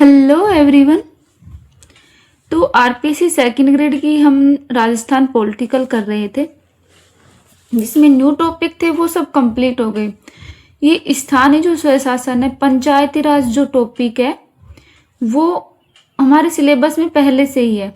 Hello everyone. तो RPC second grade की हम राजस्थान पॉलिटिकल कर रहे थे, जिसमें न्यू टॉपिक थे वो सब कंप्लीट हो गए। ये स्थानीय जो स्वशासन है, पंचायती राज जो टॉपिक है वो हमारे सिलेबस में पहले से ही है,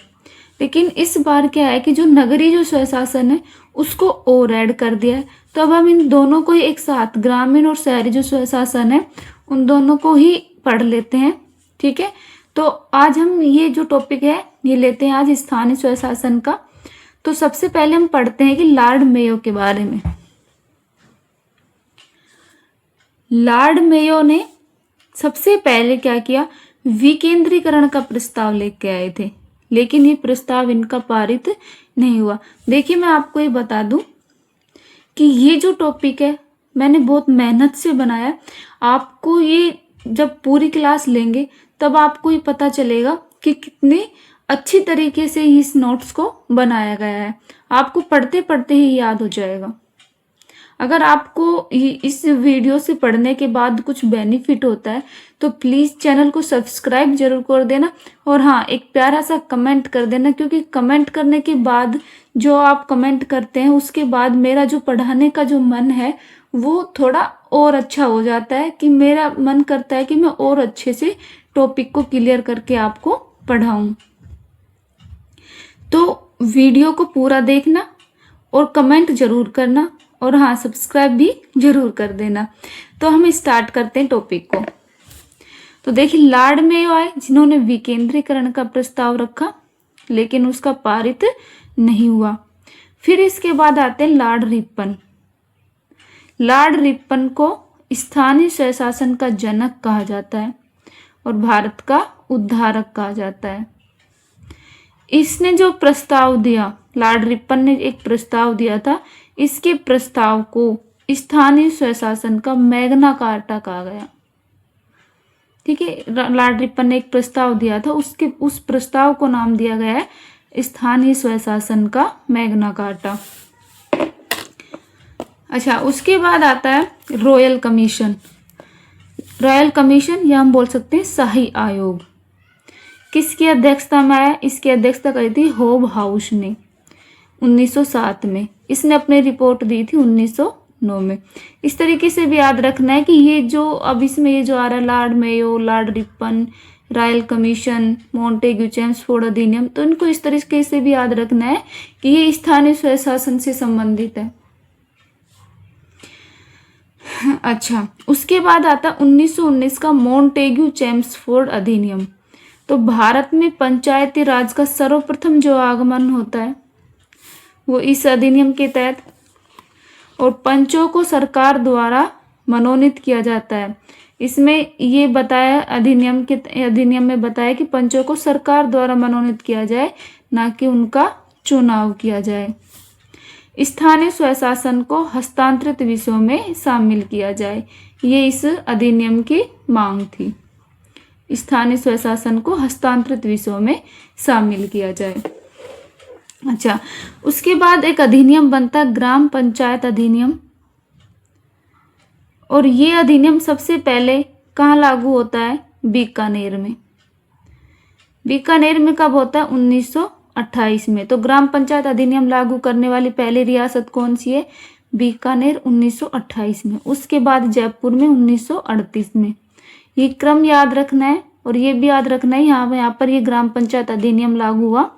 लेकिन इस बार क्या है कि जो नगरीय जो स्वशासन है उसको और ऐड कर दिया है। तो अब हम इन दोनों को ही एक साथ, ग्रामीण और शहरी जो स्वशासन है उन दोनों को ही पढ़ लेते हैं। ठीक है, तो आज हम ये जो टॉपिक है ये लेते हैं आज स्थानीय स्वशासन का। तो सबसे पहले हम पढ़ते हैं कि लॉर्ड मेयो के बारे में। लॉर्ड मेयो ने सबसे पहले क्या किया, विकेंद्रीकरण का प्रस्ताव लेके आए थे, लेकिन ये प्रस्ताव इनका पारित नहीं हुआ। देखिए, मैं आपको ये बता दूं कि ये जो टॉपिक है मैंने बहुत मेहनत से बनाया। आपको ये जब पूरी क्लास लेंगे तब आपको ये पता चलेगा कि कितने अच्छी तरीके से इस नोट्स को बनाया गया है। आपको पढ़ते पढ़ते ही याद हो जाएगा। अगर आपको इस वीडियो से पढ़ने के बाद कुछ बेनिफिट होता है तो प्लीज़ चैनल को सब्सक्राइब जरूर कर देना, और हाँ, एक प्यारा सा कमेंट कर देना, क्योंकि कमेंट करने के बाद जो आप कमेंट करते हैं उसके बाद मेरा जो पढ़ाने का जो मन है वो थोड़ा और अच्छा हो जाता है, कि मेरा मन करता है कि मैं और अच्छे से टॉपिक को क्लियर करके आपको पढ़ाऊं। तो वीडियो को पूरा देखना और कमेंट जरूर करना, और हाँ, सब्सक्राइब भी जरूर कर देना। तो हम स्टार्ट करते हैं टॉपिक को। तो देखिए, लॉर्ड मेयो आए जिन्होंने विकेंद्रीकरण का प्रस्ताव रखा, लेकिन उसका पारित नहीं हुआ। फिर इसके बाद आते हैं लॉर्ड रिपन। लॉर्ड रिपन को स्थानीय स्वशासन का जनक कहा जाता है और भारत का उद्धारक कहा जाता है। इसने जो प्रस्ताव दिया, लॉर्ड रिपन ने एक प्रस्ताव दिया था, इसके प्रस्ताव को स्थानीय स्वशासन का मैग्ना कार्टा कहा गया। ठीक है, लॉर्ड रिपन ने एक प्रस्ताव दिया था, उस प्रस्ताव को नाम दिया गया है स्थानीय स्वशासन का मैग्ना कार्टा। अच्छा, उसके बाद आता है रॉयल कमीशन। रॉयल कमीशन या हम बोल सकते हैं शाही आयोग। किसकी अध्यक्षता में आया? इसकी अध्यक्षता करी थी होब हाउस ने 1907 में। इसने अपनी रिपोर्ट दी थी 1909 में। इस तरीके से भी याद रखना है कि ये जो अब इसमें ये जो आ रहा है, Lord Mayo, Lord Ripon, royal commission, Montagu Chelmsford अधिनियम, तो इनको इस तरीके से भी याद रखना है कि ये स्थानीय स्वशासन से संबंधित है। अच्छा, उसके बाद आता 1919 का मॉन्टेग्यू चेम्सफोर्ड अधिनियम। तो भारत में पंचायती राज का सर्वप्रथम जो आगमन होता है वो इस अधिनियम के तहत, और पंचों को सरकार द्वारा मनोनीत किया जाता है। इसमें ये बताया, अधिनियम में बताया कि पंचों को सरकार द्वारा मनोनीत किया जाए, ना कि उनका चुनाव किया जाए। स्थानीय स्वशासन को हस्तांतरित विषयों में शामिल किया जाए, ये इस अधिनियम की मांग थी। स्थानीय स्वशासन को हस्तांतरित विषयों में शामिल किया जाए। अच्छा, उसके बाद एक अधिनियम बनता है ग्राम पंचायत अधिनियम, और ये अधिनियम सबसे पहले कहाँ लागू होता है? बीकानेर में। बीकानेर में कब होता है? 1928 में। तो ग्राम पंचायत अधिनियम लागू करने वाली पहली रियासत कौन सी है? बीकानेर, 1928 में। उसके बाद जयपुर में 1938 में। ये क्रम याद रखना है, और ये भी याद रखना है यहाँ पर ये ग्राम पंचायत अधिनियम लागू हुआ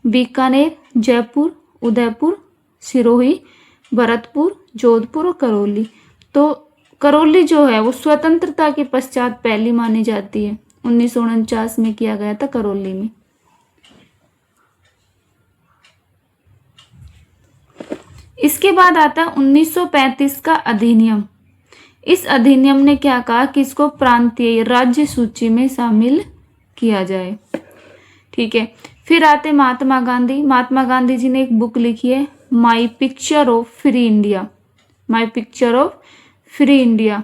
बीकानेर, जयपुर, उदयपुर, सिरोही, भरतपुर, जोधपुर और करौली। तो करौली जो है वो स्वतंत्रता के पश्चात पहली मानी जाती है। 1949 में किया गया था करौली में। इसके बाद आता है 1935 का अधिनियम। इस अधिनियम ने क्या कहा कि इसको प्रांतीय राज्य सूची में शामिल किया जाए। ठीक है, फिर आते महात्मा गांधी। महात्मा गांधी जी ने एक बुक लिखी है, my picture of free India. My picture of free India,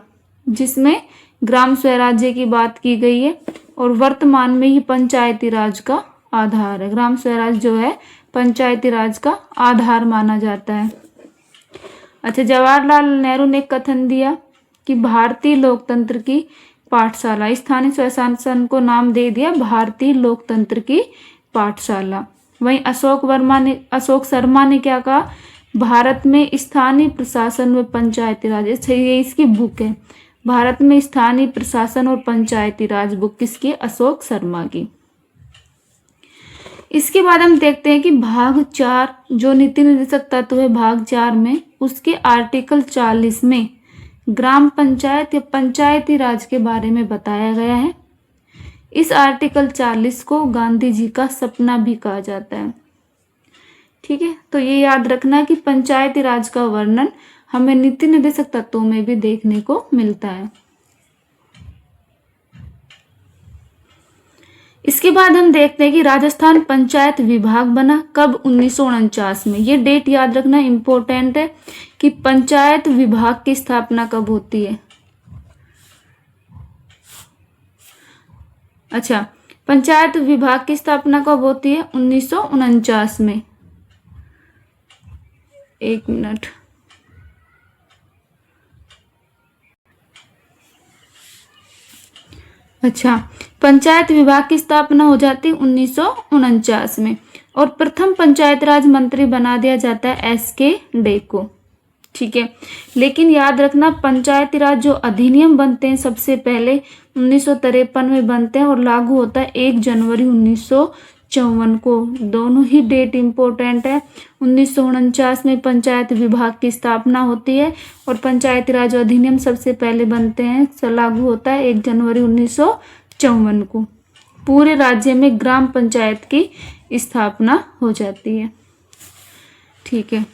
जिसमें ग्राम स्वराज्य की बात की गई है, और वर्तमान में ही पंचायती राज का आधार है। ग्राम स्वराज जो है पंचायती राज का आधार माना जाता है। अच्छा, जवाहरलाल नेहरू ने कथन दिया कि भारतीय लोकतंत्र की पाठशाला। स्थानीय स्वशासन को नाम दे दिया भारतीय लोकतंत्र की पाठशाला। वहीं अशोक शर्मा ने क्या कहा, भारत में स्थानीय प्रशासन व पंचायती राज, ये इसकी बुक है, भारत में स्थानीय प्रशासन और पंचायती राज बुक किसकी, अशोक शर्मा की। इसके बाद हम देखते हैं कि भाग 4 जो नीति निर्देशक तत्व है भाग 4 में, उसके आर्टिकल 40 में ग्राम पंचायत या पंचायती राज के बारे में बताया गया है। इस आर्टिकल 40 को गांधी जी का सपना भी कहा जाता है। ठीक है, तो ये याद रखना कि पंचायती राज का वर्णन हमें नीति निर्देशक तत्वों में भी देखने को मिलता है। इसके बाद हम देखते हैं कि राजस्थान पंचायत विभाग बना कब, 1949 में। ये डेट याद रखना इम्पोर्टेंट है कि पंचायत विभाग की स्थापना कब होती है। अच्छा, पंचायत विभाग की स्थापना कब होती है, 1949 में। एक मिनट, अच्छा, पंचायत विभाग की स्थापना हो जाती है 1949 में और प्रथम पंचायत राज मंत्री बना दिया जाता है SK डे को। ठीक है, लेकिन याद रखना पंचायती राज जो अधिनियम बनते हैं सबसे पहले 1953 में बनते हैं और लागू होता है 1 जनवरी 1954 को। दोनों ही डेट इम्पोर्टेंट है। 1949 में पंचायत विभाग की स्थापना होती है और पंचायती राज अधिनियम सबसे पहले बनते हैं, लागू होता है 1 जनवरी 1954 को। पूरे राज्य में ग्राम पंचायत की स्थापना हो जाती है। ठीक है,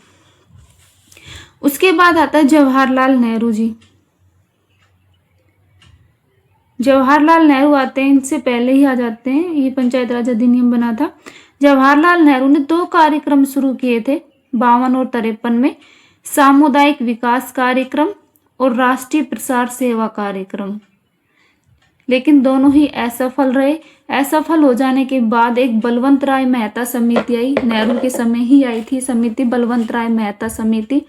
उसके बाद आता है जवाहरलाल नेहरू जी। जवाहरलाल नेहरू आते हैं, इनसे पहले ही आ जाते हैं, ये पंचायत राज अधिनियम बना था। जवाहरलाल नेहरू ने 2 कार्यक्रम शुरू किए थे 52 और 53 में, सामुदायिक विकास कार्यक्रम और राष्ट्रीय प्रसार सेवा कार्यक्रम, लेकिन दोनों ही असफल रहे। असफल हो जाने के बाद एक बलवंत राय मेहता समिति आई, नेहरू के समय ही आई थी समिति, बलवंत राय मेहता समिति,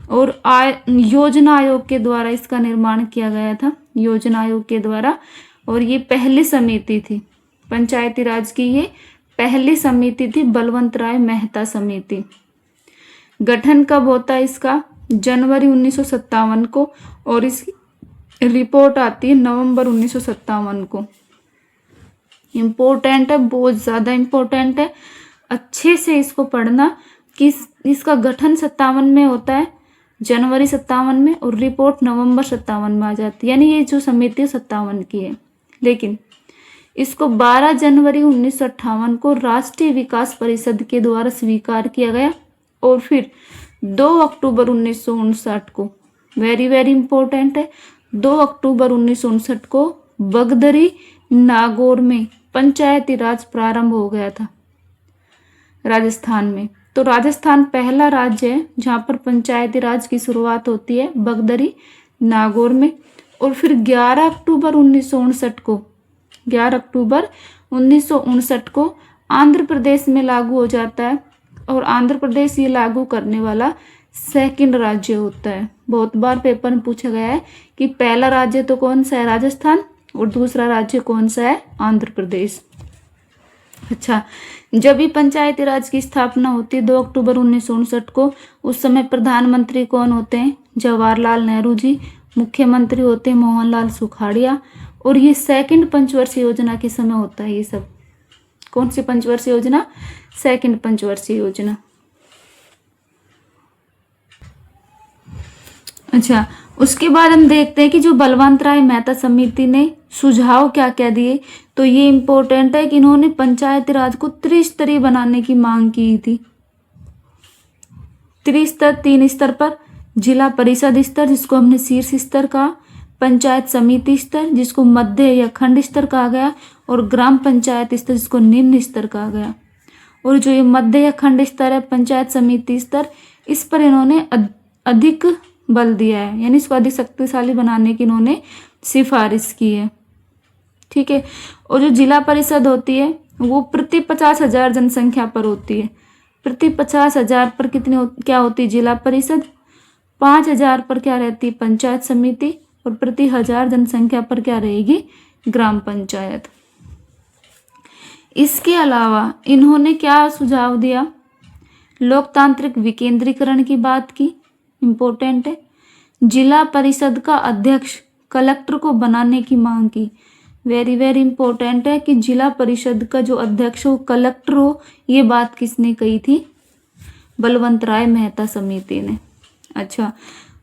और योजना आयोग के द्वारा इसका निर्माण किया गया था, योजना आयोग के द्वारा। और ये पहली समिति थी पंचायती राज की, ये पहली समिति थी बलवंत राय मेहता समिति। गठन कब होता है इसका, जनवरी 1957 को, और इसकी रिपोर्ट आती है नवंबर 1957 को। इम्पोर्टेंट है, बहुत ज़्यादा इम्पोर्टेंट है, अच्छे से इसको पढ़ना कि इसका गठन 57 में होता है, जनवरी 57 में, और रिपोर्ट नवंबर 57 में आ जाती है, यानी ये जो समिति 57 की है। लेकिन इसको 12 जनवरी 1958 को राष्ट्रीय विकास परिषद के द्वारा स्वीकार किया गया और फिर 2 अक्टूबर 1959 को, वेरी वेरी इंपॉर्टेंट है, 2 अक्टूबर 1959 को बगदरी नागौर में पंचायती राज प्रारंभ हो गया था राजस्थान में। तो राजस्थान पहला राज्य है जहाँ पर पंचायती राज की शुरुआत होती है, बगदरी नागौर में। और फिर 11 अक्टूबर 1959 को, 11 अक्टूबर 1959 को आंध्र प्रदेश में लागू हो जाता है, और आंध्र प्रदेश ये लागू करने वाला सेकंड राज्य होता है। बहुत बार पेपर में पूछा गया है कि पहला राज्य तो कौन सा है, राजस्थान, और दूसरा राज्य कौन सा है, आंध्र प्रदेश। अच्छा, जब भी पंचायती राज की स्थापना होती है 2 अक्टूबर 1959 को, उस समय प्रधानमंत्री कौन होते हैं, जवाहरलाल नेहरू जी, मुख्यमंत्री होते हैं मोहनलाल सुखाड़िया, और ये सेकंड पंचवर्षीय योजना के समय होता है। ये सब कौन सी पंचवर्षीय योजना, सेकंड पंचवर्षीय योजना। अच्छा, उसके बाद हम देखते हैं कि जो बलवंत राय मेहता समिति ने सुझाव क्या क्या दिए, तो ये इम्पोर्टेंट है कि इन्होंने पंचायती राज को त्रिस्तरीय बनाने की मांग की थी। त्रिस्तर, 3 स्तर पर, जिला परिषद स्तर जिसको हमने शीर्ष स्तर कहा, पंचायत समिति स्तर जिसको मध्य या खंड स्तर कहा गया, और ग्राम पंचायत स्तर जिसको निम्न स्तर कहा गया। और जो ये मध्य या खंड स्तर है, पंचायत समिति स्तर, इस पर इन्होंने अधिक बल दिया है, यानी इसको अधिक शक्तिशाली बनाने की इन्होंने सिफारिश की है। ठीक है, और जो जिला परिषद होती है वो प्रति 50,000 जनसंख्या पर होती है। प्रति 50,000 पर कितनी क्या होती है, जिला परिषद। 5,000 पर क्या रहती है, पंचायत समिति, और प्रति 1000 जनसंख्या पर क्या रहेगी, ग्राम पंचायत। इसके अलावा इन्होंने क्या सुझाव दिया, लोकतांत्रिक विकेंद्रीकरण की बात की, इंपॉर्टेंट है। जिला परिषद का अध्यक्ष कलेक्टर को बनाने की मांग की, वेरी वेरी इंपॉर्टेंट है कि जिला परिषद का जो अध्यक्ष हो कलेक्टर हो। ये बात किसने कही थी, बलवंत राय मेहता समिति ने। अच्छा,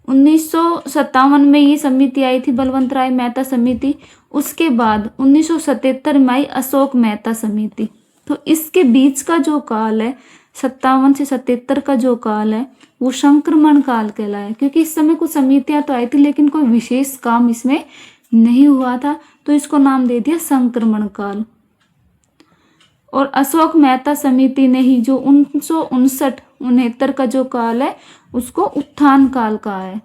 1957 में ये समिति आई थी, बलवंत राय मेहता समिति। उसके बाद 1977 में आई अशोक मेहता समिति। तो इसके बीच का जो काल है 57 से 77 का जो काल है वो संक्रमण काल कहलाया, क्योंकि इस समय कुछ समितियां तो आई थी लेकिन कोई विशेष काम इसमें नहीं हुआ था, तो इसको नाम दे दिया संक्रमण काल। और अशोक मेहता समिति ने ही जो 1959-69 का जो काल है उसको उत्थान काल कहा है।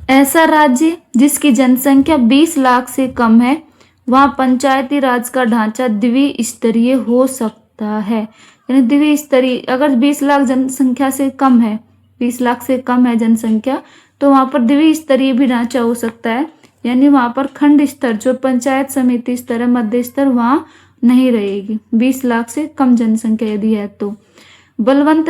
ऐसा राज्य जिसकी जनसंख्या 20 लाख से कम है वहां पंचायती राज का ढांचा द्विस्तरीय हो सकता है। यानी द्विस्तरीय, अगर 20 लाख जनसंख्या से कम है, 20 लाख से कम है जनसंख्या, तो वहां पर द्विस्तरीय भी ढांचा हो सकता है। यानी वहां पर खंड स्तर जो पंचायत समिति स्तर है, मध्य स्तर, वहां नहीं रहेगी 20 लाख से कम जनसंख्या यदि है तो। बलवंत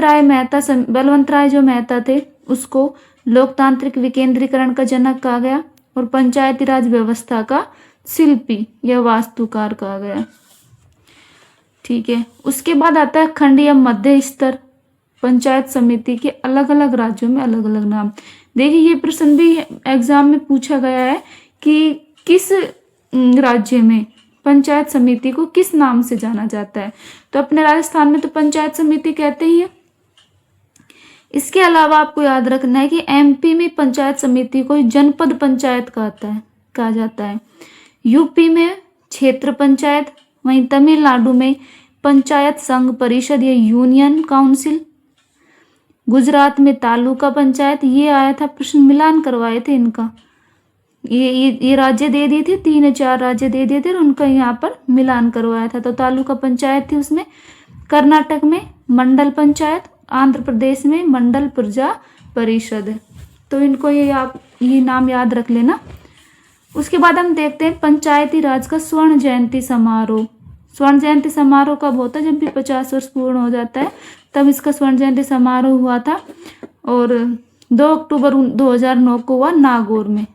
राय जो मेहता थे उसको लोकतांत्रिक विकेंद्रीकरण का जनक कहा गया और पंचायती राज व्यवस्था का शिल्पी या वास्तुकार कहा गया। ठीक है, उसके बाद आता है खंड या मध्य स्तर पंचायत समिति के अलग अलग राज्यों में अलग अलग नाम। देखिए ये प्रश्न भी एग्जाम में पूछा गया है कि किस राज्य में पंचायत समिति को किस नाम से जाना जाता है, तो अपने राजस्थान में तो पंचायत समिति कहते ही है। इसके अलावा आपको याद रखना है कि एमपी में पंचायत समिति को जनपद पंचायत कहा जाता है। यूपी में क्षेत्र पंचायत, वहीं तमिलनाडु में पंचायत संघ परिषद या यूनियन काउंसिल, गुजरात में तालुका पंचायत। ये आया था, प्रश्न मिलान करवाए थे इनका, ये राज्य दे दिए थे, 3 या 4 राज्य दे दिए थे और उनका यहाँ पर मिलान करवाया था। तो तालुका पंचायत थी उसमें। कर्नाटक में मंडल पंचायत, आंध्र प्रदेश में मंडल प्रजा परिषद। तो इनको ये नाम याद रख लेना। उसके बाद हम देखते हैं पंचायती राज का स्वर्ण जयंती समारोह। स्वर्ण जयंती समारोह कब होता है, जब भी 50 वर्ष पूर्ण हो जाता है तब इसका स्वर्ण जयंती समारोह हुआ था और 2 अक्टूबर 2009 को हुआ नागौर में।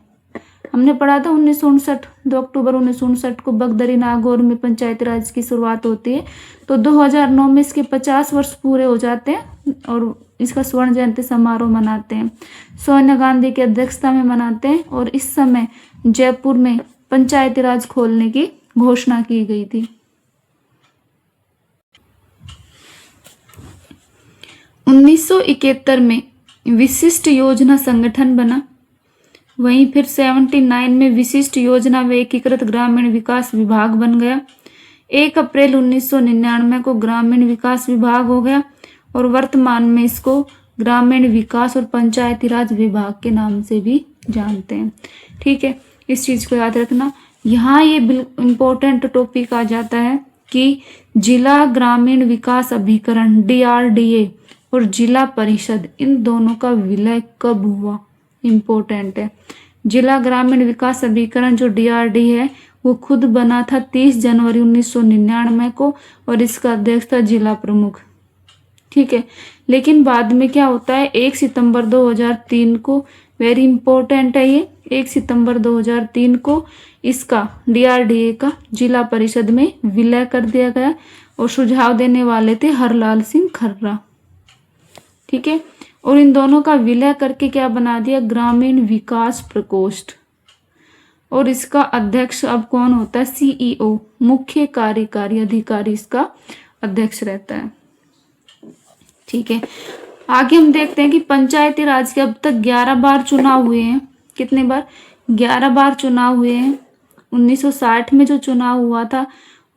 हमने पढ़ा था 1959, 2 अक्टूबर 1959 को बगदरी नागौर में पंचायती राज की शुरुआत होती है। तो 2009 में इसके 50 वर्ष पूरे हो जाते हैं और इसका स्वर्ण जयंती समारोह मनाते हैं। सोनिया गांधी की अध्यक्षता में मनाते हैं और इस समय जयपुर में पंचायती राज खोलने की घोषणा की गई थी। 1971 में विशिष्ट योजना संगठन बना। वहीं फिर 79 में विशिष्ट योजना व एकीकृत ग्रामीण विकास विभाग बन गया। 1 अप्रैल 1999 को ग्रामीण विकास विभाग हो गया और वर्तमान में इसको ग्रामीण विकास और पंचायती राज विभाग के नाम से भी जानते हैं। ठीक है, इस चीज को याद रखना। यहाँ ये इम्पोर्टेंट टॉपिक आ जाता है कि जिला ग्रामीण विकास अभिकरण DRDA और जिला परिषद, इन दोनों का विलय कब हुआ, इम्पोर्टेंट है। जिला ग्रामीण विकास अभिकरण जो DRD है वो खुद बना था 30 जनवरी 1999 को और इसका अध्यक्ष था जिला प्रमुख। ठीक है, लेकिन बाद में क्या होता है, 1 सितंबर 2003 को, वेरी इंपॉर्टेंट है ये, 1 सितंबर 2003 को इसका DRDA का जिला परिषद में विलय कर दिया गया और सुझाव देने वाले थे हरलाल सिंह खर्रा। ठीक है, और इन दोनों का विलय करके क्या बना दिया, ग्रामीण विकास प्रकोष्ठ। और इसका अध्यक्ष अब कौन होता है, CEO, मुख्य कार्यकारी अधिकारी इसका अध्यक्ष रहता है। ठीक है, आगे हम देखते हैं कि पंचायती राज के अब तक 11 बार चुनाव हुए हैं। कितने बार, 11 बार चुनाव हुए हैं। 1960 में जो चुनाव हुआ था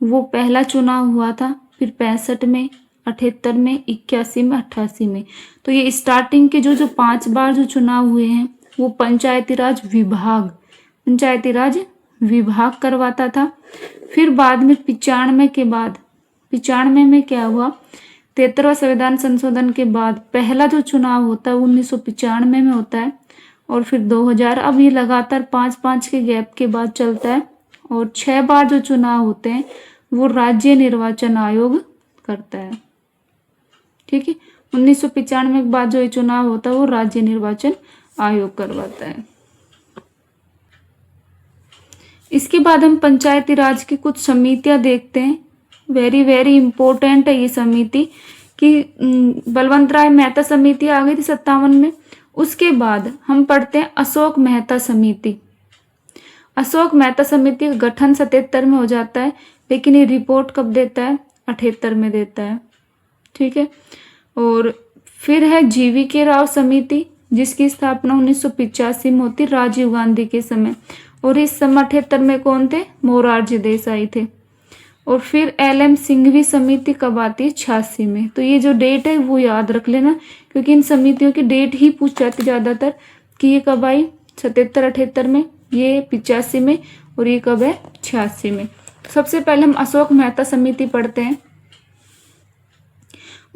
वो पहला चुनाव हुआ था, फिर 65 में, 78 में, 81 में, 88 में। तो ये स्टार्टिंग के जो 5 बार जो चुनाव हुए हैं वो पंचायती राज विभाग करवाता था। फिर बाद में 95 के बाद 95 में क्या हुआ, 73वां संविधान संशोधन के बाद पहला जो चुनाव होता है 1995 में होता है, और फिर 2000। अब ये लगातार 5-5 के गैप के बाद चलता है, और 6 बार जो चुनाव होते हैं वो राज्य निर्वाचन आयोग करता है। ठीक है, 1995 के बाद जो ये चुनाव होता है वो राज्य निर्वाचन आयोग करवाता है। इसके बाद हम पंचायती राज की कुछ समितियां देखते हैं। वेरी वेरी इंपॉर्टेंट है ये समिति कि बलवंत राय मेहता समिति आ गई थी 57 में। उसके बाद हम पढ़ते हैं अशोक मेहता समिति। अशोक मेहता समिति का गठन 77 में हो जाता है, लेकिन ये रिपोर्ट कब देता है, 78 में देता है। ठीक है, और फिर है जीवीके राव समिति, जिसकी स्थापना 1985 में होती राजीव गांधी के समय, और इस समय 78 में कौन थे, मोरारजी देसाई थे। और फिर LM सिंघवी समिति कब आती है, 86 में। तो ये जो डेट है वो याद रख लेना, क्योंकि इन समितियों की डेट ही पूछ जाती ज्यादातर कि ये कब आई, 77-78 में, ये 85 में, और ये कब है, 86 में। सबसे पहले हम अशोक मेहता समिति पढ़ते हैं।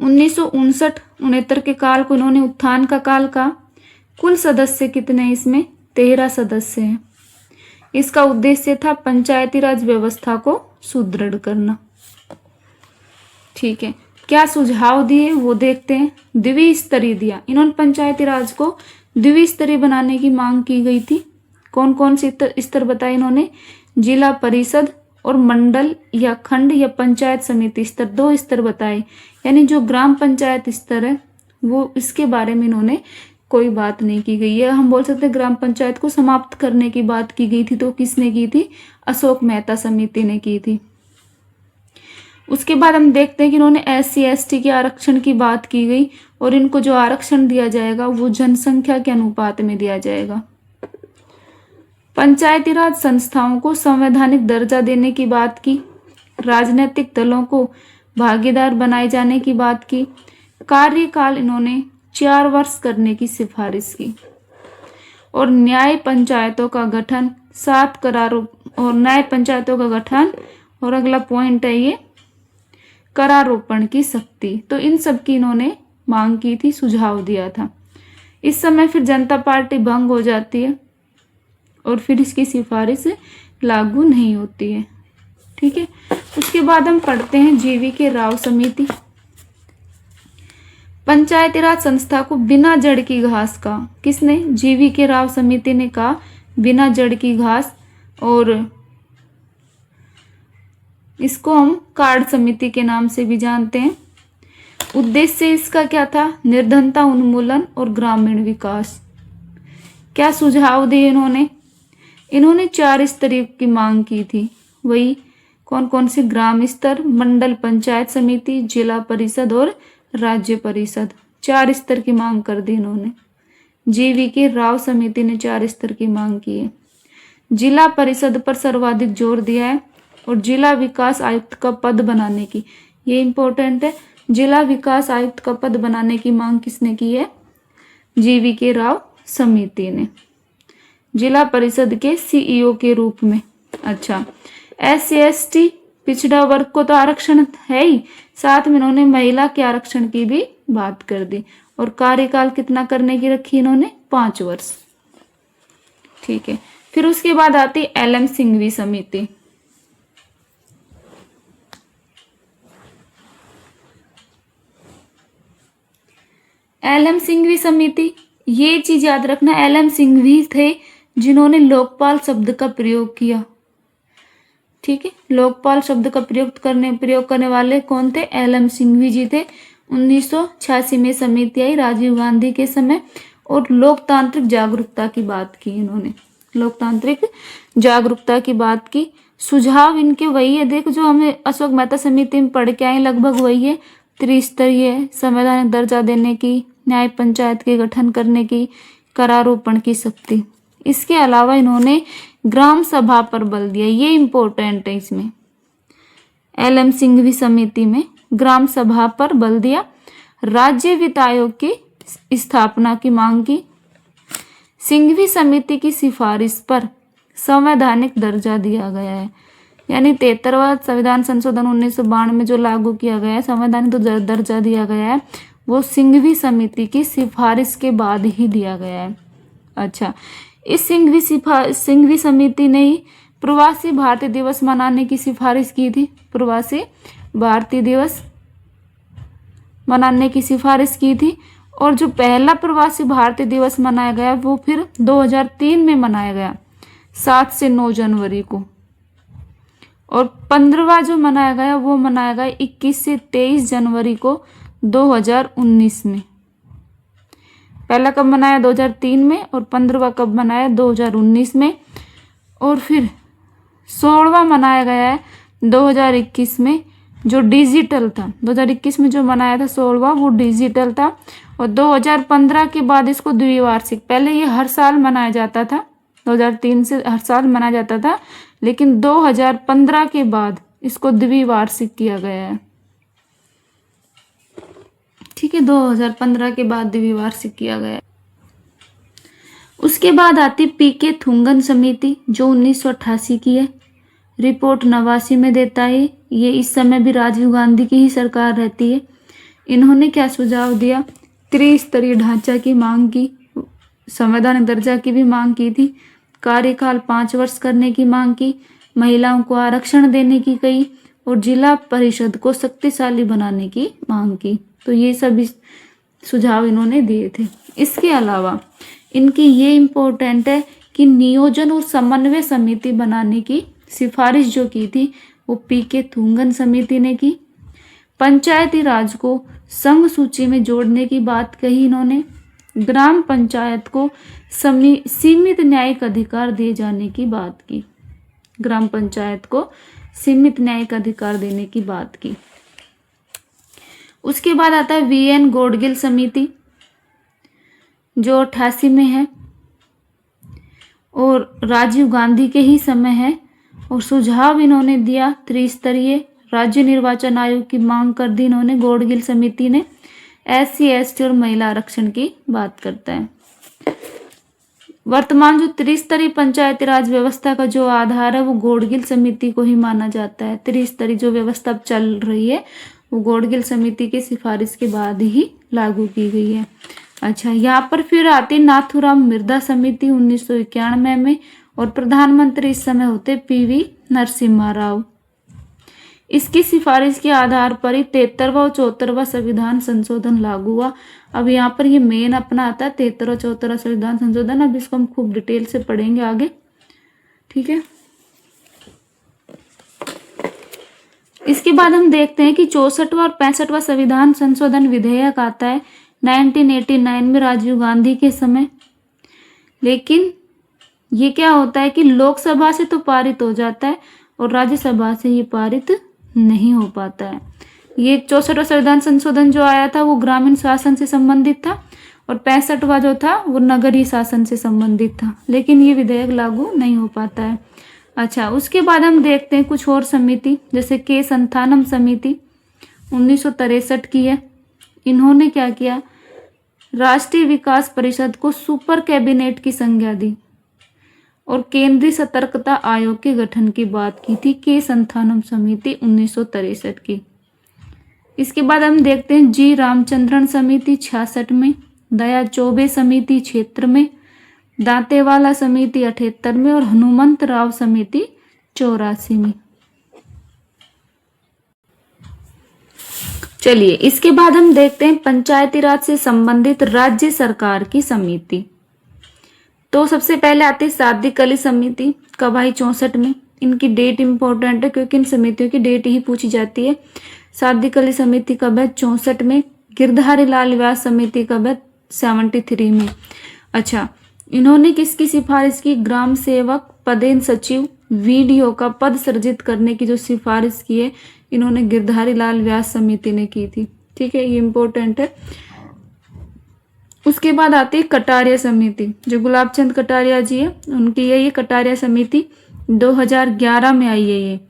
1959-69 के काल को इन्होंने उत्थान का काल कहा। कुल सदस्य कितने हैं इसमें, 13 सदस्य हैं। इसका उद्देश्य था पंचायती राज व्यवस्था को सुदृढ़ करना। ठीक है, क्या सुझाव दिए वो देखते हैं। द्विस्तरीय दिया, इन्होंने पंचायती राज को द्विस्तरीय बनाने की मांग की गई थी। कौन कौन से स्तर बताए इन्होंने, जिला परिषद और मंडल या खंड या पंचायत समिति स्तर, 2 स्तर बताए। यानी जो ग्राम पंचायत स्तर है वो, इसके बारे में इन्होंने कोई बात नहीं की गई है। हम बोल सकते हैं ग्राम पंचायत को समाप्त करने की बात की गई थी, तो किसने की थी, अशोक मेहता समिति ने की थी। उसके बाद हम देखते हैं कि इन्होंने SC/ST के आरक्षण की बात की गई, और इनको जो आरक्षण दिया जाएगा वो जनसंख्या के अनुपात में दिया जाएगा। पंचायती राज संस्थाओं को संवैधानिक दर्जा देने की बात की। राजनीतिक दलों को भागीदार बनाए जाने की बात की। कार्यकाल इन्होंने 4 वर्ष करने की सिफारिश की। और न्याय पंचायतों का गठन 7 करारों, और न्याय पंचायतों का गठन, और अगला पॉइंट है ये करारोपण की शक्ति। तो इन सब की इन्होंने मांग की थी, सुझाव दिया था। इस समय फिर जनता पार्टी भंग हो जाती है, और फिर इसकी सिफारिश लागू नहीं होती है। ठीक है, उसके बाद हम पढ़ते हैं जीवीके राव समिति। पंचायती राज संस्था को बिना जड़ की घास का, किसने, जीवीके राव समिति ने कहा, बिना जड़ की घास। और इसको हम कार्ड समिति के नाम से भी जानते हैं। उद्देश्य इसका क्या था, निर्धनता उन्मूलन और ग्रामीण विकास। क्या सुझाव दिए इन्होंने, इन्होंने 4 स्तरीय की मांग की थी। वही कौन कौन से, ग्राम स्तर, मंडल पंचायत समिति, जिला परिषद और राज्य परिषद। 4 स्तर की मांग कर दी इन्होंने। जीवीके राव समिति ने 4 स्तर की मांग की है। जिला परिषद पर सर्वाधिक जोर दिया है, और जिला विकास आयुक्त का पद बनाने की, ये इंपॉर्टेंट है, जिला विकास आयुक्त का पद बनाने की मांग किसने की है, जीवीके राव समिति ने, जिला परिषद के CEO के रूप में। अच्छा, SC/ST पिछड़ा वर्ग को तो आरक्षण है ही, साथ में इन्होंने महिला के आरक्षण की भी बात कर दी। और कार्यकाल कितना करने की रखी इन्होंने, 5 वर्ष। ठीक है, फिर उसके बाद आती LM सिंघवी समिति। LM सिंघवी समिति, ये चीज याद रखना, LM सिंघवी थे जिन्होंने लोकपाल शब्द का प्रयोग किया। ठीक है, लोकपाल शब्द का प्रयोग करने वाले कौन थे, LM सिंघवी जी थे। 1986 में समिति आई राजीव गांधी के समय, और लोकतांत्रिक जागरूकता की बात की इन्होंने, लोकतांत्रिक जागरूकता की बात की। सुझाव इनके वही है, देखो जो हमें अशोक मेहता समिति में पढ़ के आए लगभग वही है। त्रिस्तरीय संवैधानिक दर्जा देने की, न्याय पंचायत के गठन करने की, करारोपण की शक्ति। इसके अलावा इन्होंने ग्राम सभा पर बल दिया, ये इंपॉर्टेंट है इसमें। LM सिंघवी समिति में ग्राम सभा पर बल दिया। राज्य वित्त आयोग की स्थापना की मांग की। सिंघवी समिति की सिफारिश पर संवैधानिक दर्जा दिया गया है, यानी 73वां संविधान संशोधन 1992 में जो लागू किया गया है, संवैधानिक जो दर्जा दिया गया है, वो सिंघवी समिति की सिफारिश के बाद ही दिया गया है। अच्छा, इस सिंघवी समिति ने ही प्रवासी भारतीय दिवस मनाने की सिफारिश की थी। प्रवासी भारतीय दिवस मनाने की सिफारिश की थी। और जो पहला प्रवासी भारतीय दिवस मनाया गया वो फिर 2003 में मनाया गया 7 से 9 जनवरी को। और 15वां जो मनाया गया वो मनाया गया 21 से 23 जनवरी को 2019 में। पहला कब मनाया 2003 में, और 15वां कब मनाया 2019 में। और फिर 16वां मनाया गया है 2021 में, जो डिजिटल था। 2021 में जो मनाया था 16वां, वो डिजिटल था। और 2015 के बाद इसको द्विवार्षिक, पहले ये हर साल मनाया जाता था, 2003 से हर साल मनाया जाता था, लेकिन 2015 के बाद इसको द्विवार्षिक किया गया है। ठीक है, 2015 के बाद द्विवार्षिक किया गया है। उसके बाद आती पीके थुंगन समिति, जो 1988 की है। रिपोर्ट 89 में देता है। ये इस समय भी राजीव गांधी की ही सरकार रहती है। इन्होंने क्या सुझाव दिया? त्रिस्तरीय ढांचा की मांग की, संवैधानिक दर्जा की भी मांग की थी, कार्यकाल 5 वर्ष करने की मांग की, महिलाओं को आरक्षण देने की कही, और जिला परिषद को शक्तिशाली बनाने की मांग की। तो ये सभी सुझाव इन्होंने दिए थे। इसके अलावा इनकी ये इम्पोर्टेंट है कि नियोजन और समन्वय समिति बनाने की सिफारिश जो की थी वो पीके थुंगन समिति ने की। पंचायती राज को संघ सूची में जोड़ने की बात कही इन्होंने। ग्राम पंचायत को सीमित न्यायिक अधिकार दिए जाने की बात की। ग्राम पंचायत को सीमित न्यायिक अधिकार देने की बात की। उसके बाद आता है वीएन गोडगिल समिति, जो 88 में है और राजीव गांधी के ही समय है। और सुझाव इन्होंने दिया त्रिस्तरीय राज्य निर्वाचन आयोग की मांग कर दी इन्होंने। गोडगिल समिति ने SC ST और महिला आरक्षण की बात करता है। वर्तमान जो त्रिस्तरीय पंचायती राज व्यवस्था का जो आधार है वो गोडगिल समिति को ही माना जाता है। त्रिस्तरीय जो व्यवस्था अब चल रही है वो गोडगिल समिति की सिफारिश के बाद ही लागू की गई है। अच्छा, यहाँ पर फिर आती नाथुराम मिर्धा समिति 1991 में, और प्रधानमंत्री इस समय होते PV नरसिम्हा राव। इसकी सिफारिश के आधार पर ही 73वां और 74वां संविधान संशोधन लागू हुआ। अब यहाँ पर ये मेन अपना आता है 73वां 74वां संविधान संशोधन। अब इसको हम खूब डिटेल से पढ़ेंगे आगे। ठीक है, इसके बाद हम देखते हैं कि 64वां और 65वां संविधान संशोधन विधेयक आता है 1989 में राजीव गांधी के समय। लेकिन ये क्या होता है कि लोकसभा से तो पारित हो जाता है और राज्यसभा से ये पारित नहीं हो पाता है। ये 64वां संविधान संशोधन जो आया था वो ग्रामीण शासन से संबंधित था, और 65वां जो था वो नगरीय शासन से संबंधित था। लेकिन ये विधेयक लागू नहीं हो पाता है। अच्छा, उसके बाद हम देखते हैं कुछ और समिति, जैसे के संथानम समिति 1963 की है। इन्होंने क्या किया? राष्ट्रीय विकास परिषद को सुपर कैबिनेट की संज्ञा दी और केंद्रीय सतर्कता आयोग के गठन की बात की थी। के संथानम समिति 1963 की। इसके बाद हम देखते हैं जी रामचंद्रन समिति 66 में, दया चौबे समिति क्षेत्र में, दांतेवाला समिति 78 में, और हनुमंत राव समिति 84 में। चलिए, इसके बाद हम देखते हैं पंचायती राज से संबंधित राज्य सरकार की समिति। तो सबसे पहले आती है सादिक अली समिति, कब आई? 64 में। इनकी डेट इंपॉर्टेंट है क्योंकि इन समितियों की डेट ही पूछी जाती है। सादिक अली समिति कब है? 64 में। गिरधारी लाल व्यास समिति कब है? 73 में। अच्छा, इन्होंने किसकी सिफारिश की? ग्राम सेवक, पदेन सचिव, VDO का पद सृजित करने की जो सिफारिश की है इन्होंने गिरधारी लाल व्यास समिति ने की थी। ठीक है, ये इंपॉर्टेंट है। उसके बाद आती है कटारिया समिति, जो गुलाब चंद कटारिया जी है उनकी ये कटारिया समिति 2011 में आई है ये।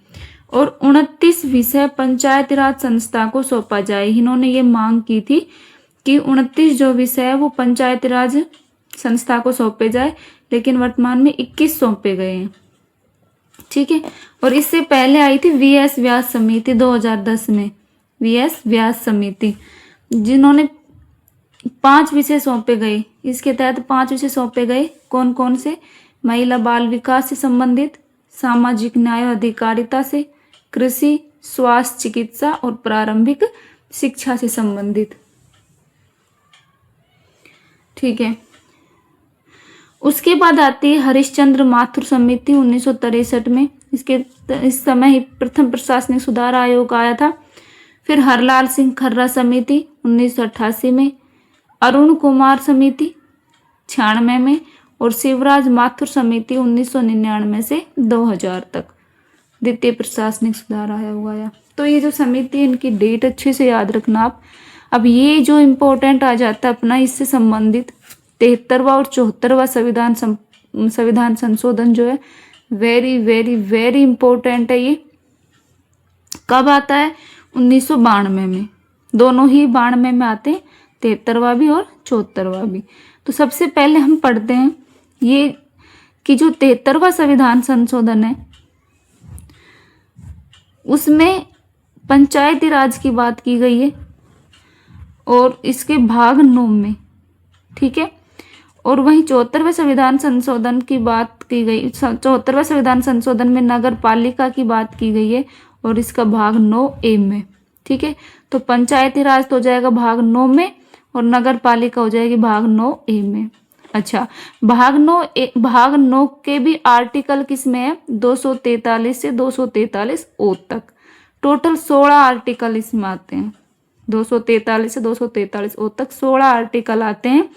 और 29 विषय पंचायती राज संस्था को सौंपा जाए। इन्होंने ये मांग की थी कि 29 जो विषय है वो पंचायती राज संस्था को सौंपे जाए, लेकिन वर्तमान में 21 सौंपे गए हैं। ठीक है। और इससे पहले आई थी वीएस व्यास समिति 2010 में, वीएस व्यास समिति, जिन्होंने 5 विषय सौंपे गए। इसके तहत 5 विषय सौंपे गए। कौन कौन से? महिला बाल विकास से संबंधित, सामाजिक न्याय और अधिकारिता से, कृषि, स्वास्थ्य, चिकित्सा और प्रारंभिक शिक्षा से संबंधित। ठीक है। उसके बाद आती है हरिश्चंद्र माथुर समिति 1963 में। इस समय ही प्रथम प्रशासनिक सुधार आयोग आया था। फिर हरलाल सिंह खर्रा समिति 1988 में, अरुण कुमार समिति 96 में और शिवराज माथुर समिति 1999 से 2000 तक द्वितीय प्रशासनिक सुधार आयोग आया। तो ये जो समिति है, इनकी डेट अच्छे से याद रखना आप। अब ये जो इम्पोर्टेंट आ जाता है अपना, इससे संबंधित 73वां और 74वां संविधान संशोधन जो है, वेरी वेरी वेरी इम्पोर्टेंट है। ये कब आता है? 1992 में। दोनों ही 92 में आते हैं, 73वां भी और 74वां भी। तो सबसे पहले हम पढ़ते हैं ये कि जो 73वां संविधान संशोधन है, उसमें पंचायती राज की बात की गई है और इसके भाग 9 में। ठीक है। और वहीं 74वें संविधान संशोधन की बात की गई। 74वें संविधान संशोधन में नगर पालिका की बात की गई है और इसका भाग 9A में। ठीक है। तो पंचायती राज तो हो जाएगा भाग 9 में और नगर पालिका हो जाएगी भाग 9A में। अच्छा, भाग 9 के भी आर्टिकल किस में है? 243 से 243O तक। टोटल 16 आर्टिकल इसमें आते हैं। 243 से 243O तक 16 आर्टिकल आते हैं।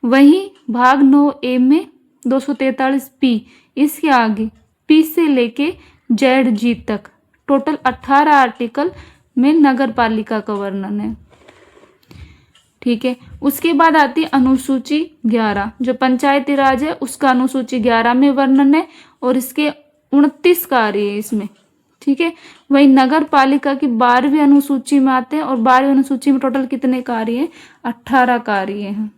वहीं भाग 9A में 243P, इसके आगे P से लेके ZG तक टोटल 18 आर्टिकल में नगर पालिका का वर्णन है। ठीक है। उसके बाद आती है अनुसूची 11, जो पंचायती राज है उसका अनुसूची 11 में वर्णन है और इसके 29 कार्य है इसमें। ठीक है। वही नगर पालिका की 12वीं अनुसूची में आते हैं और 12वीं अनुसूची में टोटल कितने कार्य हैं? 18 कार्य हैं।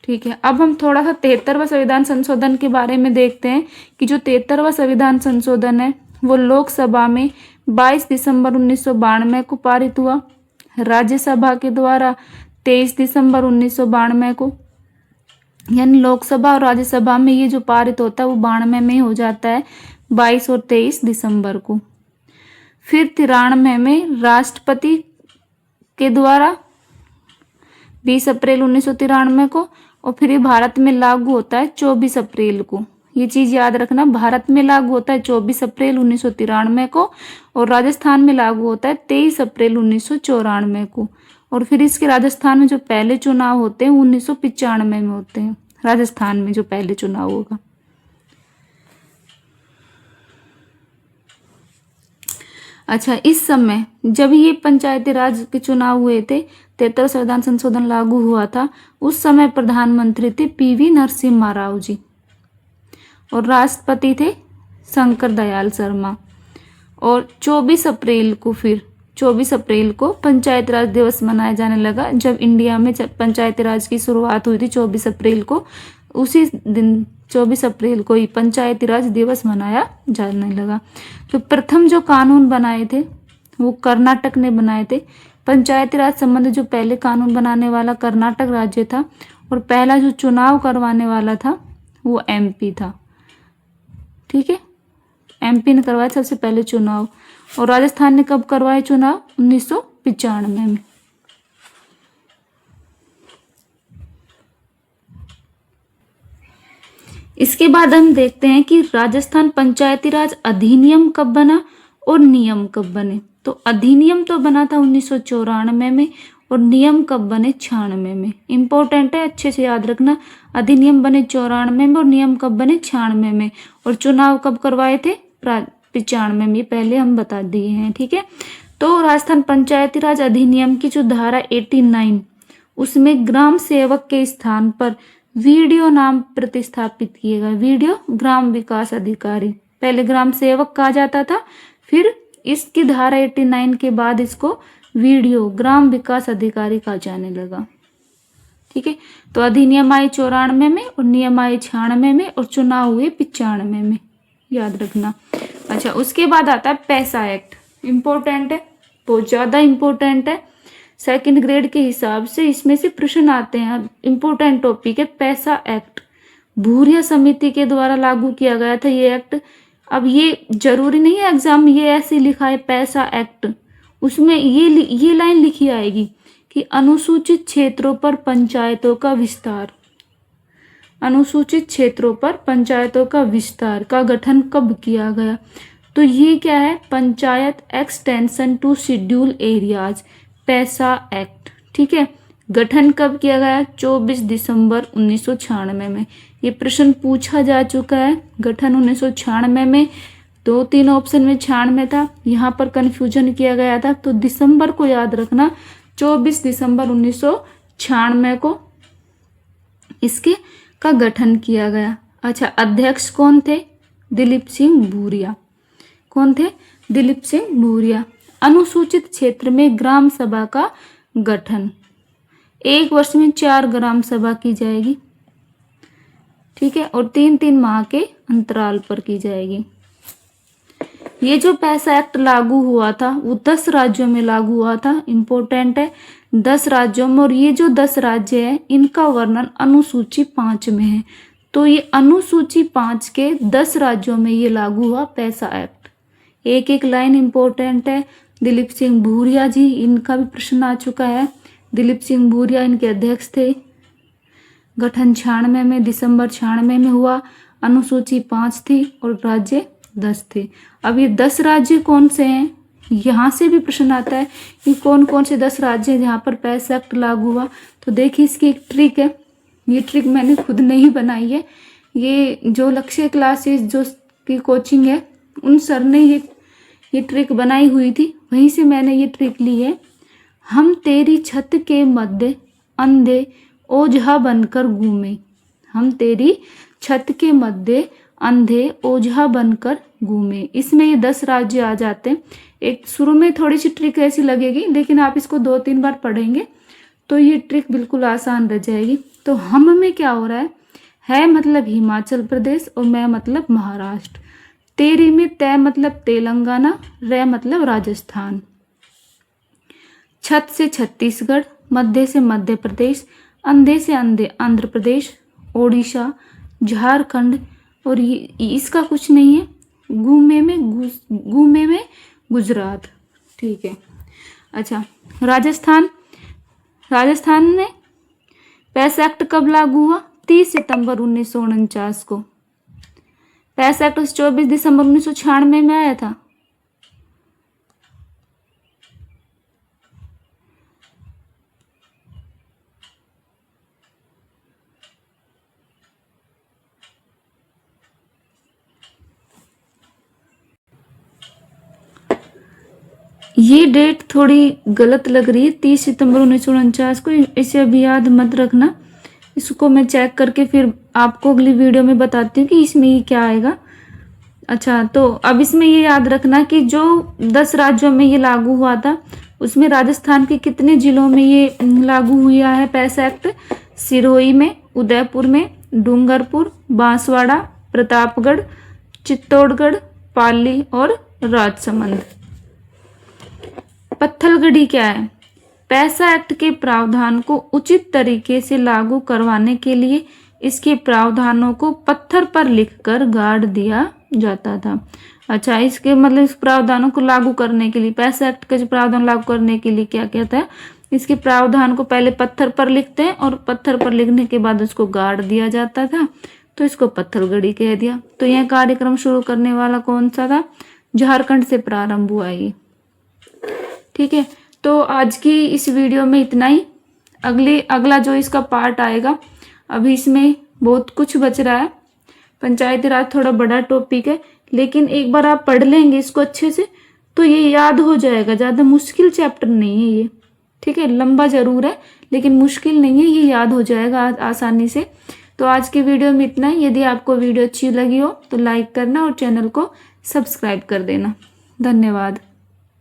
ठीक है। अब हम थोड़ा सा 73वां संविधान संशोधन के बारे में देखते हैं कि जो 73वां संविधान संशोधन है वो लोकसभा में 22 दिसंबर 1992 को पारित हुआ, राज्यसभा के द्वारा 23 दिसंबर 1992 को। यानी लोकसभा और राज्यसभा में ये जो पारित होता है वो 92 में हो जाता है, 22 और 23 दिसंबर को। फिर 93 में राष्ट्रपति के द्वारा 20 अप्रैल 1993 को, और फिर ये भारत में लागू होता है 24 अप्रैल को। ये चीज याद रखना, भारत में लागू होता है 24 अप्रैल 1993 को और राजस्थान में लागू होता है 23 अप्रैल 1994 को। और फिर इसके राजस्थान में जो पहले चुनाव होते हैं 1995 में होते हैं, राजस्थान में जो पहले चुनाव होगा। अच्छा, इस समय जब ये पंचायती राज के चुनाव हुए थे, 73वां संविधान संशोधन लागू हुआ था, उस समय प्रधानमंत्री थे PV नरसिम्हा राव जी और राष्ट्रपति थे शंकर दयाल शर्मा। और 24 अप्रैल को पंचायती राज दिवस मनाया जाने लगा। जब इंडिया में पंचायती राज की शुरुआत हुई थी 24 अप्रैल को, उसी दिन 24 अप्रैल को ही पंचायती राज दिवस मनाया जाने लगा। तो प्रथम जो कानून बनाए थे वो कर्नाटक ने बनाए थे। पंचायती राज संबंधी जो पहले कानून बनाने वाला कर्नाटक राज्य था और पहला जो चुनाव करवाने वाला था वो MP था। ठीक है। MP ने करवाया सबसे पहले चुनाव। और राजस्थान ने कब करवाया चुनाव? 1995 में। इसके बाद हम देखते हैं कि राजस्थान पंचायती राज अधिनियम कब बना और नियम कब बने। तो अधिनियम तो बना था 1994 में और नियम कब बने? 96 में। इंपॉर्टेंट है, अच्छे से याद रखना। अधिनियम बने 94 में और नियम कब बने? 96 में। और चुनाव कब करवाए थे? 95 में। ये पहले हम बता दिए हैं। ठीक है। तो राजस्थान पंचायती राज अधिनियम की जो धारा 89, उसमें ग्राम सेवक के स्थान पर वीडियो नाम प्रतिस्थापित किएगा। वीडियो ग्राम विकास अधिकारी, पहले ग्राम सेवक कहा जाता था, फिर इसकी धारा 89 के बाद इसको वीडियो ग्राम विकास अधिकारी कहा जाने लगा। ठीक है। तो अधिनियम आए 94 में और नियम आए 96 में और चुनाव हुए 95 में। याद रखना। अच्छा, उसके बाद आता है पैसा एक्ट। इम्पोर्टेंट है, बहुत ज़्यादा इम्पोर्टेंट है। सेकंड ग्रेड के हिसाब से इसमें से प्रश्न आते हैं। इम्पोर्टेंट टॉपिक है पैसा एक्ट। भूरिया समिति के द्वारा लागू किया गया था ये एक्ट। अब ये जरूरी नहीं है एग्जाम में ये ऐसे लिखा है पैसा एक्ट, उसमें ये लाइन लिखी आएगी कि अनुसूचित क्षेत्रों पर पंचायतों का विस्तार। अनुसूचित क्षेत्रों पर पंचायतों का विस्तार का गठन कब किया गया? तो ये क्या है? Panchayat extension to schedule areas, PESA act. ठीक है, गठन कब किया गया? 24 दिसंबर 1996 में। ये प्रश्न पूछा जा चुका है। गठन 1996 में, 2-3 ऑप्शन में 96 था, यहाँ पर कंफ्यूजन किया गया था, तो दिसंबर को याद रखना। 24 दिसंबर 1996 को इसके का गठन किया गया। अच्छा, अध्यक्ष कौन थे? दिलीप सिंह भूरिया। कौन थे? दिलीप सिंह भूरिया। अनुसूचित क्षेत्र में ग्राम सभा का गठन, 1 वर्ष में 4 ग्राम सभा की जाएगी। ठीक है, और 3-3 माह के अंतराल पर की जाएगी। ये जो पैसा एक्ट लागू हुआ था वो 10 राज्यों में लागू हुआ था। इम्पोर्टेंट है, 10 राज्यों में, और ये जो 10 राज्य है इनका वर्णन अनुसूची 5 में है। तो ये अनुसूची 5 के 10 राज्यों में ये लागू हुआ पैसा एक्ट। एक एक लाइन इम्पोर्टेंट है। दिलीप सिंह भूरिया जी, इनका भी प्रश्न आ चुका है। दिलीप सिंह भूरिया इनके अध्यक्ष थे। गठन 96 में, दिसंबर 96 में हुआ। अनुसूची 5 थी और राज्य 10 थे। अब ये 10 राज्य कौन से हैं? यहाँ से भी प्रश्न आता है कि कौन कौन से 10 राज्य हैं जहाँ पर पैसा एक्ट लागू हुआ। तो देखिए, इसकी एक ट्रिक है। ये ट्रिक मैंने खुद नहीं बनाई है, ये जो लक्ष्य क्लासेस जो की कोचिंग है उन सर ने ये ट्रिक बनाई हुई थी, वहीं से मैंने ये ट्रिक ली है। हम तेरी छत के मध्य अंधे ओझा बनकर घूमे। हम तेरी छत के मध्य अंधे ओझा बनकर घूमे। इसमें ये 10 राज्य आ जाते हैं। एक शुरू में थोड़ी सी ट्रिक ऐसी लगेगी, लेकिन आप इसको 2-3 बार पढ़ेंगे तो ये ट्रिक बिल्कुल आसान रह जाएगी। तो हम में क्या हो रहा है मतलब हिमाचल प्रदेश और मैं मतलब महाराष्ट्र। तेरी में तय मतलब तेलंगाना, रे मतलब राजस्थान। छत से छत्तीसगढ़, मध्य से मध्य प्रदेश, अंधे से आंध्र प्रदेश, ओडिशा, झारखंड, और ये इसका कुछ नहीं है, घूमे में गुजरात। ठीक है। अच्छा, राजस्थान में पैसा एक्ट कब लागू हुआ? 30 सितंबर 1949 को। पैसा एक्ट 24 दिसंबर 1996 में आया था। ये डेट थोड़ी गलत लग रही है, 30 सितंबर 1949 को। इसे अभी याद मत रखना, इसको मैं चेक करके फिर आपको अगली वीडियो में बताती हूँ कि इसमें ये क्या आएगा। अच्छा, तो अब इसमें ये याद रखना कि जो 10 राज्यों में ये लागू हुआ था उसमें राजस्थान के कितने जिलों में ये लागू हुआ है पैसा एक्ट? सिरोही में, उदयपुर में, डूंगरपुर, बांसवाड़ा, प्रतापगढ़, चित्तौड़गढ़, पाली और राजसमंद। पत्थलगढ़ी क्या है? पैसा एक्ट के प्रावधान को उचित तरीके से लागू करवाने के लिए इसके प्रावधानों को पत्थर पर लिखकर गाड़ दिया जाता था। अच्छा, इसके मतलब इस प्रावधानों को लागू करने के लिए, पैसा एक्ट के जो प्रावधान लागू करने के लिए क्या कहता है, इसके प्रावधान को पहले पत्थर पर लिखते हैं और पत्थर पर लिखने के बाद उसको गाड़ दिया जाता था, तो इसको पत्थलगढ़ी कह दिया। तो यह कार्यक्रम शुरू करने वाला कौन सा था? झारखंड से प्रारंभ हुआ ये। ठीक है, तो आज की इस वीडियो में इतना ही। अगला जो इसका पार्ट आएगा, अभी इसमें बहुत कुछ बच रहा है। पंचायती राज थोड़ा बड़ा टॉपिक है, लेकिन एक बार आप पढ़ लेंगे इसको अच्छे से तो ये याद हो जाएगा। ज़्यादा मुश्किल चैप्टर नहीं है ये। ठीक है, लंबा जरूर है लेकिन मुश्किल नहीं है, ये याद हो जाएगा आसानी से। तो आज की वीडियो में इतना ही। यदि आपको वीडियो अच्छी लगी हो तो लाइक करना और चैनल को सब्सक्राइब कर देना। धन्यवाद।